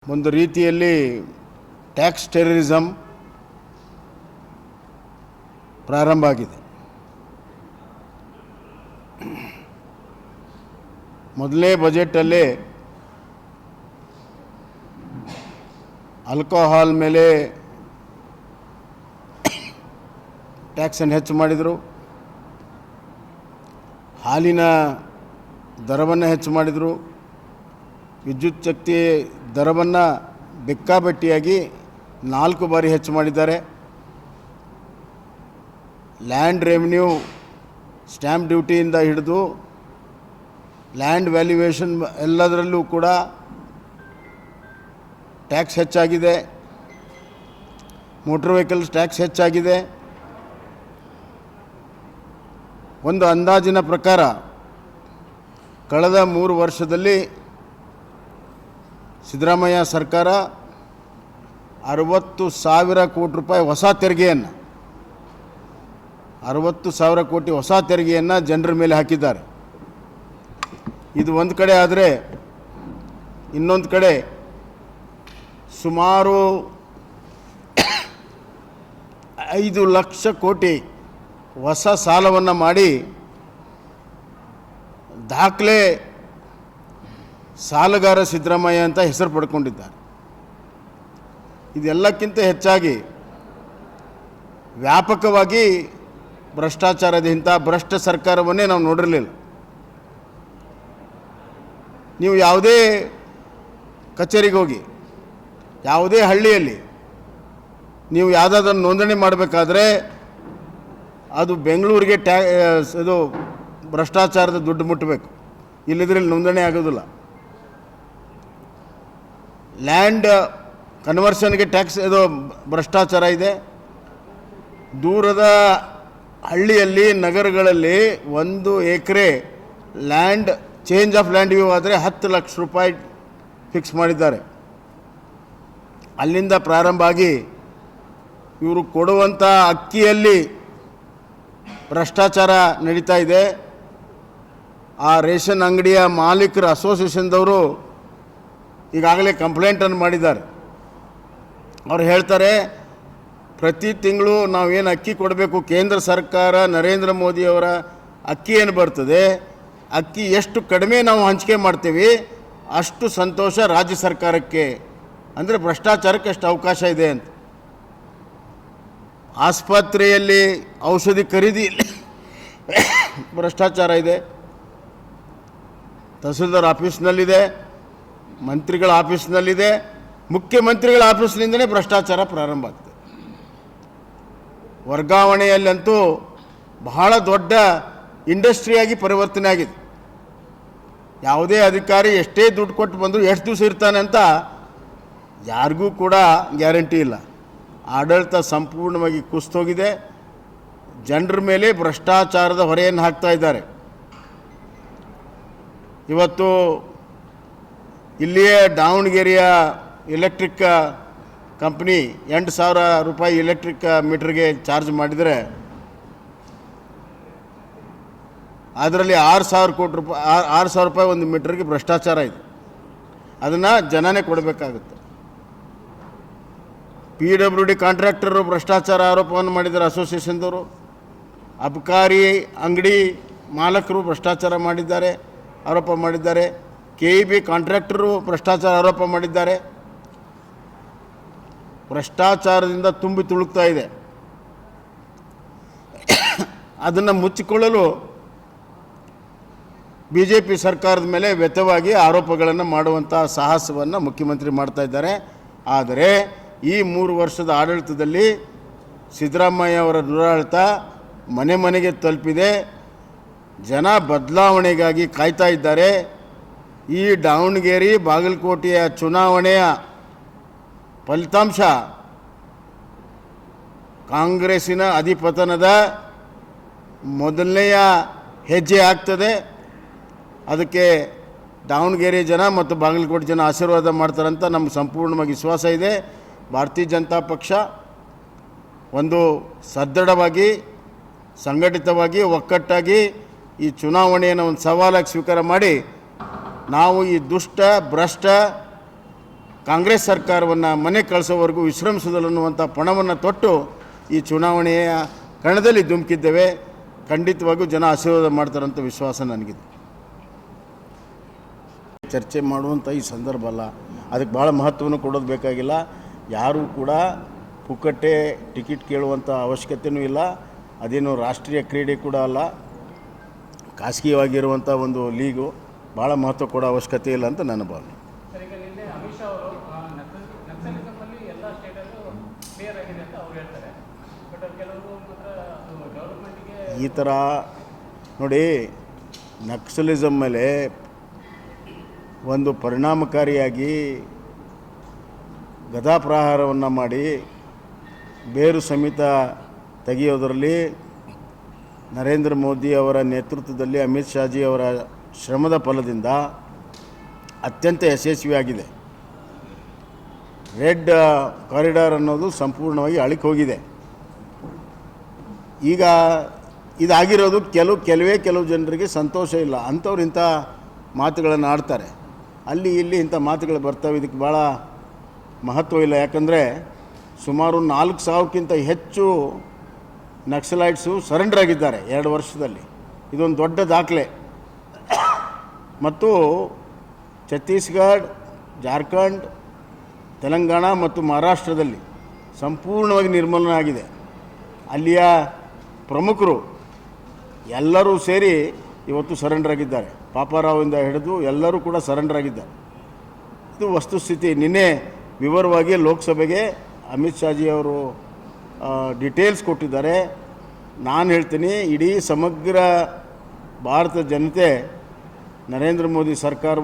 ಒಂದು ರೀತಿಯಲ್ಲಿ tax terrorism ಪ್ರಾರಂಭ ಆಗಿದೆ. ಮೊದಲನೇ ಬಜೆಟಲ್ಲಿ ಆಲ್ಕೋಹಾಲ್ ಮೇಲೆ ಟ್ಯಾಕ್ಸನ್ನು ಹೆಚ್ಚು ಮಾಡಿದರು, ಹಾಲಿನ ದರವನ್ನು ಹೆಚ್ಚು ಮಾಡಿದರು, ವಿದ್ಯುತ್ ಶಕ್ತಿ ದರವನ್ನು ಬೆಕ್ಕಾಬಟ್ಟಿಯಾಗಿ 4 ಬಾರಿ ಹೆಚ್ಚು ಮಾಡಿದ್ದಾರೆ. ಲ್ಯಾಂಡ್ ರೆವಿನ್ಯೂ ಸ್ಟ್ಯಾಂಪ್ ಡ್ಯೂಟಿಯಿಂದ ಹಿಡಿದು ಲ್ಯಾಂಡ್ ವ್ಯಾಲ್ಯೂಯೇಷನ್ ಎಲ್ಲದರಲ್ಲೂ ಕೂಡ ಟ್ಯಾಕ್ಸ್ ಹೆಚ್ಚಾಗಿದೆ. ಮೋಟ್ರ್ ವೆಹಿಕಲ್ಸ್ ಟ್ಯಾಕ್ಸ್ ಹೆಚ್ಚಾಗಿದೆ. ಒಂದು ಅಂದಾಜಿನ ಪ್ರಕಾರ ಕಳೆದ 3 ವರ್ಷದಲ್ಲಿ ಸಿದ್ದರಾಮಯ್ಯ ಸರ್ಕಾರ 60,000 ಕೋಟಿ ರೂಪಾಯಿ ಹೊಸ ತೆರಿಗೆಯನ್ನು 60,000 ಕೋಟಿ ಹೊಸ ತೆರಿಗೆಯನ್ನು ಜನರ ಮೇಲೆ ಹಾಕಿದ್ದಾರೆ. ಇದು ಒಂದು ಕಡೆ ಆದರೆ, ಇನ್ನೊಂದು ಕಡೆ ಸುಮಾರು 5 ಲಕ್ಷ ಕೋಟಿ ಹೊಸ ಸಾಲವನ್ನು ಮಾಡಿ ದಾಖಲೆ ಸಾಲಗಾರ ಸಿದ್ದರಾಮಯ್ಯ ಅಂತ ಹೆಸರು ಪಡ್ಕೊಂಡಿದ್ದಾರೆ. ಇದೆಲ್ಲಕ್ಕಿಂತ ಹೆಚ್ಚಾಗಿ ವ್ಯಾಪಕವಾಗಿ ಭ್ರಷ್ಟಾಚಾರದ ಇಂಥ ಭ್ರಷ್ಟ ಸರ್ಕಾರವನ್ನೇ ನಾವು ನೋಡಿರಲಿಲ್ಲ. ನೀವು ಯಾವುದೇ ಕಚೇರಿಗೆ ಹೋಗಿ, ಯಾವುದೇ ಹಳ್ಳಿಯಲ್ಲಿ ನೀವು ಯಾವುದಾದ್ರೂ ನೋಂದಣಿ ಮಾಡಬೇಕಾದ್ರೆ ಅದು ಬೆಂಗಳೂರಿಗೆ ಇದು ಭ್ರಷ್ಟಾಚಾರದ ದುಡ್ಡು ಮುಟ್ಟಬೇಕು, ಇಲ್ಲದ್ರೆ ನೋಂದಣಿ ಆಗೋದಿಲ್ಲ. ಲ್ಯಾಂಡ್ ಕನ್ವರ್ಷನ್ಗೆ ಟ್ಯಾಕ್ಸ್ ಇದು ಭ್ರಷ್ಟಾಚಾರ ಇದೆ. ದೂರದ ಹಳ್ಳಿಯಲ್ಲಿ, ನಗರಗಳಲ್ಲಿ 1 acre land change of land view ಆದರೆ 10 ಲಕ್ಷ ರೂಪಾಯಿ ಫಿಕ್ಸ್ ಮಾಡಿದ್ದಾರೆ. ಅಲ್ಲಿಂದ ಪ್ರಾರಂಭ ಆಗಿ ಇವರು ಕೊಡುವಂಥ ಅಕ್ಕಿಯಲ್ಲಿ ಭ್ರಷ್ಟಾಚಾರ ನಡೀತಾ ಇದೆ. ಆ ರೇಷನ್ ಅಂಗಡಿಯ ಮಾಲೀಕರ ಅಸೋಸಿಯೇಷನ್ದವರು ಈಗಾಗಲೇ ಕಂಪ್ಲೇಂಟನ್ನು ಮಾಡಿದ್ದಾರೆ. ಅವ್ರು ಹೇಳ್ತಾರೆ, ಪ್ರತಿ ತಿಂಗಳು ನಾವೇನು ಅಕ್ಕಿ ಕೊಡಬೇಕು, ಕೇಂದ್ರ ಸರ್ಕಾರ ನರೇಂದ್ರ ಮೋದಿಯವರ ಅಕ್ಕಿ ಏನು ಬರ್ತದೆ, ಅಕ್ಕಿ ಎಷ್ಟು ಕಡಿಮೆ ನಾವು ಹಂಚಿಕೆ ಮಾಡ್ತೀವಿ ಅಷ್ಟು ಸಂತೋಷ ರಾಜ್ಯ ಸರ್ಕಾರಕ್ಕೆ. ಅಂದರೆ ಭ್ರಷ್ಟಾಚಾರಕ್ಕೆ ಅಷ್ಟು ಅವಕಾಶ ಇದೆ ಅಂತ. ಆಸ್ಪತ್ರೆಯಲ್ಲಿ ಔಷಧಿ ಖರೀದಿಯಲ್ಲಿ ಭ್ರಷ್ಟಾಚಾರ ಇದೆ. ತಹಸೀಲ್ದಾರ್ ಆಫೀಸ್ನಲ್ಲಿದೆ, ಮಂತ್ರಿಗಳ ಆಫೀಸ್ನಲ್ಲಿದೆ, ಮುಖ್ಯಮಂತ್ರಿಗಳ ಆಫೀಸ್ನಿಂದಲೇ ಭ್ರಷ್ಟಾಚಾರ ಪ್ರಾರಂಭ ಆಗ್ತದೆ. ವರ್ಗಾವಣೆಯಲ್ಲಂತೂ ಬಹಳ ದೊಡ್ಡ ಇಂಡಸ್ಟ್ರಿಯಾಗಿ ಪರಿವರ್ತನೆ ಆಗಿದೆ. ಯಾವುದೇ ಅಧಿಕಾರಿ ಎಷ್ಟೇ ದುಡ್ಡು ಕೊಟ್ಟು ಬಂದರೂ ಎಷ್ಟು ದಿವಸ ಇರ್ತಾನೆ ಅಂತ ಯಾರಿಗೂ ಕೂಡ ಗ್ಯಾರಂಟಿ ಇಲ್ಲ. ಆಡಳಿತ ಸಂಪೂರ್ಣವಾಗಿ ಕುಸಿದೋಗಿದೆ. ಜನರ ಮೇಲೆ ಭ್ರಷ್ಟಾಚಾರದ ಹೊರೆಯನ್ನು ಹಾಕ್ತಾ ಇದ್ದಾರೆ. ಇವತ್ತು ಇಲ್ಲಿಯೇ ದಾವಣಗೆರೆಯ ಎಲೆಕ್ಟ್ರಿಕ್ ಕಂಪ್ನಿ 8,000 ರೂಪಾಯಿ ಎಲೆಕ್ಟ್ರಿಕ್ ಮೀಟ್ರಿಗೆ ಚಾರ್ಜ್ ಮಾಡಿದರೆ ಅದರಲ್ಲಿ 6,000 ಕೋಟಿ ರೂಪಾಯಿ 6,000 ರೂಪಾಯಿ ಒಂದು ಮೀಟ್ರಿಗೆ ಭ್ರಷ್ಟಾಚಾರ ಇದೆ. ಅದನ್ನು ಜನನೇ ಕೊಡಬೇಕಾಗುತ್ತೆ. PWD ಕಾಂಟ್ರಾಕ್ಟರು ಭ್ರಷ್ಟಾಚಾರ ಆರೋಪವನ್ನು ಮಾಡಿದ್ದಾರೆ ಅಸೋಸಿಯೇಷನ್ದವರು. ಅಬಕಾರಿ ಅಂಗಡಿ ಮಾಲಕರು ಭ್ರಷ್ಟಾಚಾರ ಮಾಡಿದ್ದಾರೆ, ಆರೋಪ ಮಾಡಿದ್ದಾರೆ. KEB ಕಾಂಟ್ರಾಕ್ಟರು ಭ್ರಷ್ಟಾಚಾರ ಆರೋಪ ಮಾಡಿದ್ದಾರೆ. ಭ್ರಷ್ಟಾಚಾರದಿಂದ ತುಂಬಿ ತುಳುಕ್ತಾ ಇದೆ. ಅದನ್ನು ಮುಚ್ಚಿಕೊಳ್ಳಲು BJP ಸರ್ಕಾರದ ಮೇಲೆ ವ್ಯತವಾಗಿ ಆರೋಪಗಳನ್ನು ಮಾಡುವಂಥ ಸಾಹಸವನ್ನು ಮುಖ್ಯಮಂತ್ರಿ ಮಾಡ್ತಾ ಇದ್ದಾರೆ. ಆದರೆ ಈ 3 ವರ್ಷದ ಆಡಳಿತದಲ್ಲಿ ಸಿದ್ದರಾಮಯ್ಯ ಅವರ ದುರಾಡಳಿತ ಮನೆ ಮನೆಗೆ ತಲುಪಿದೆ. ಜನ ಬದಲಾವಣೆಗಾಗಿ ಕಾಯ್ತಾ ಇದ್ದಾರೆ. ಈ ದಾವಣಗೆರೆ ಬಾಗಲಕೋಟೆಯ ಚುನಾವಣೆಯ ಫಲಿತಾಂಶ ಕಾಂಗ್ರೆಸ್ಸಿನ ಅಧಿಪತನದ ಮೊದಲನೆಯ ಹೆಜ್ಜೆ ಆಗ್ತದೆ. ಅದಕ್ಕೆ ದಾವಣಗೆರೆ ಜನ ಮತ್ತು ಬಾಗಲಕೋಟೆ ಜನ ಆಶೀರ್ವಾದ ಮಾಡ್ತಾರಂತ ನಮ್ಗೆ ಸಂಪೂರ್ಣವಾಗಿ ವಿಶ್ವಾಸ ಇದೆ. ಭಾರತೀಯ ಜನತಾ ಪಕ್ಷ ಒಂದು ಸದೃಢವಾಗಿ, ಸಂಘಟಿತವಾಗಿ, ಒಕ್ಕಟ್ಟಾಗಿ ಈ ಚುನಾವಣೆಯನ್ನು ಒಂದು ಸವಾಲಾಗಿ ಸ್ವೀಕಾರ ಮಾಡಿ ನಾವು ಈ ದುಷ್ಟ ಭ್ರಷ್ಟ ಕಾಂಗ್ರೆಸ್ ಸರ್ಕಾರವನ್ನು ಮನೆ ಕಳಿಸೋವರೆಗೂ ವಿಶ್ರಮಿಸೋದಿಲ್ಲ ಅನ್ನುವಂಥ ಪಣವನ್ನು ತೊಟ್ಟು ಈ ಚುನಾವಣೆಯ ಕಣದಲ್ಲಿ ಧುಮುಕಿದ್ದೇವೆ. ಖಂಡಿತವಾಗಿಯೂ ಜನ ಆಶೀರ್ವಾದ ಮಾಡ್ತಾರಂತ ವಿಶ್ವಾಸ ನನಗಿದೆ. ಚರ್ಚೆ ಮಾಡುವಂಥ ಈ ಸಂದರ್ಭ ಅಲ್ಲ, ಅದಕ್ಕೆ ಭಾಳ ಮಹತ್ವವನ್ನು ಕೊಡೋದು ಬೇಕಾಗಿಲ್ಲ. ಯಾರೂ ಕೂಡ ಪುಕ್ಕಟ್ಟೆ ಟಿಕೆಟ್ ಕೇಳುವಂಥ ಅವಶ್ಯಕತೆಯೂ ಇಲ್ಲ. ಅದೇನು ರಾಷ್ಟ್ರೀಯ ಕ್ರೀಡೆ ಕೂಡ ಅಲ್ಲ, ಖಾಸಗಿಯಾಗಿರುವಂಥ ಒಂದು ಲೀಗು. ಭಾಳ ಮಹತ್ವ ಕೊಡೋ ಅವಶ್ಯಕತೆ ಇಲ್ಲ ಅಂತ ನನ್ನ ಭಾವನೆ. ಈ ಥರ ನೋಡಿ, ನಕ್ಸಲಿಸಮ್ ಮೇಲೆ ಒಂದು ಪರಿಣಾಮಕಾರಿಯಾಗಿ ಗದಾಪ್ರಹಾರವನ್ನು ಮಾಡಿ ಬೇರು ಸಮೇತ ತೆಗೆಯೋದರಲ್ಲಿ ನರೇಂದ್ರ ಮೋದಿ ಅವರ ನೇತೃತ್ವದಲ್ಲಿ ಅಮಿತ್ ಶಾಜಿ ಅವರ ಶ್ರಮದ ಫಲದಿಂದ ಅತ್ಯಂತ ಯಶಸ್ವಿಯಾಗಿದೆ. ರೆಡ್ ಕಾರಿಡಾರ್ ಅನ್ನೋದು ಸಂಪೂರ್ಣವಾಗಿ ಅಳಿಕೆ ಹೋಗಿದೆ. ಈಗ ಇದಾಗಿರೋದು ಕೆಲವು ಜನರಿಗೆ ಸಂತೋಷ ಇಲ್ಲ, ಅಂಥವ್ರು ಇಂಥ ಮಾತುಗಳನ್ನು ಆಡ್ತಾರೆ. ಅಲ್ಲಿ ಇಲ್ಲಿ ಇಂಥ ಮಾತುಗಳು ಬರ್ತವೆ. ಇದಕ್ಕೆ ಭಾಳ ಮಹತ್ವ ಇಲ್ಲ. ಯಾಕಂದರೆ ಸುಮಾರು 4,000ಕ್ಕಿಂತ ಹೆಚ್ಚು ನಕ್ಸಲೈಟ್ಸು ಸರೆಂಡರ್ ಆಗಿದ್ದಾರೆ 2 ವರ್ಷದಲ್ಲಿ. ಇದೊಂದು ದೊಡ್ಡ ದಾಖಲೆ. ಮತ್ತು ಛತ್ತೀಸ್ಗಢ, ಜಾರ್ಖಂಡ್, ತೆಲಂಗಾಣ ಮತ್ತು ಮಹಾರಾಷ್ಟ್ರದಲ್ಲಿ ಸಂಪೂರ್ಣವಾಗಿ ನಿರ್ಮೂಲನೆ ಆಗಿದೆ. ಅಲ್ಲಿಯ ಪ್ರಮುಖರು ಎಲ್ಲರೂ ಸೇರಿ ಇವತ್ತು ಸರೆಂಡರ್ ಆಗಿದ್ದಾರೆ. ಪಾಪಾರಾವಿಂದ ಹಿಡಿದು ಎಲ್ಲರೂ ಕೂಡ ಸರೆಂಡರ್ ಆಗಿದ್ದಾರೆ. ಇದು ವಸ್ತುಸ್ಥಿತಿ. ನಿನ್ನೆ ವಿವರವಾಗಿ ಲೋಕಸಭೆಗೆ ಅಮಿತ್ ಶಾಜಿ ಅವರು ಡೀಟೇಲ್ಸ್ ಕೊಟ್ಟಿದ್ದಾರೆ. ನಾನು ಹೇಳ್ತೀನಿ, ಇಡೀ ಸಮಗ್ರ ಭಾರತ ಜನತೆ ನರೇಂದ್ರ ಮೋದಿ ಸರ್ಕಾರ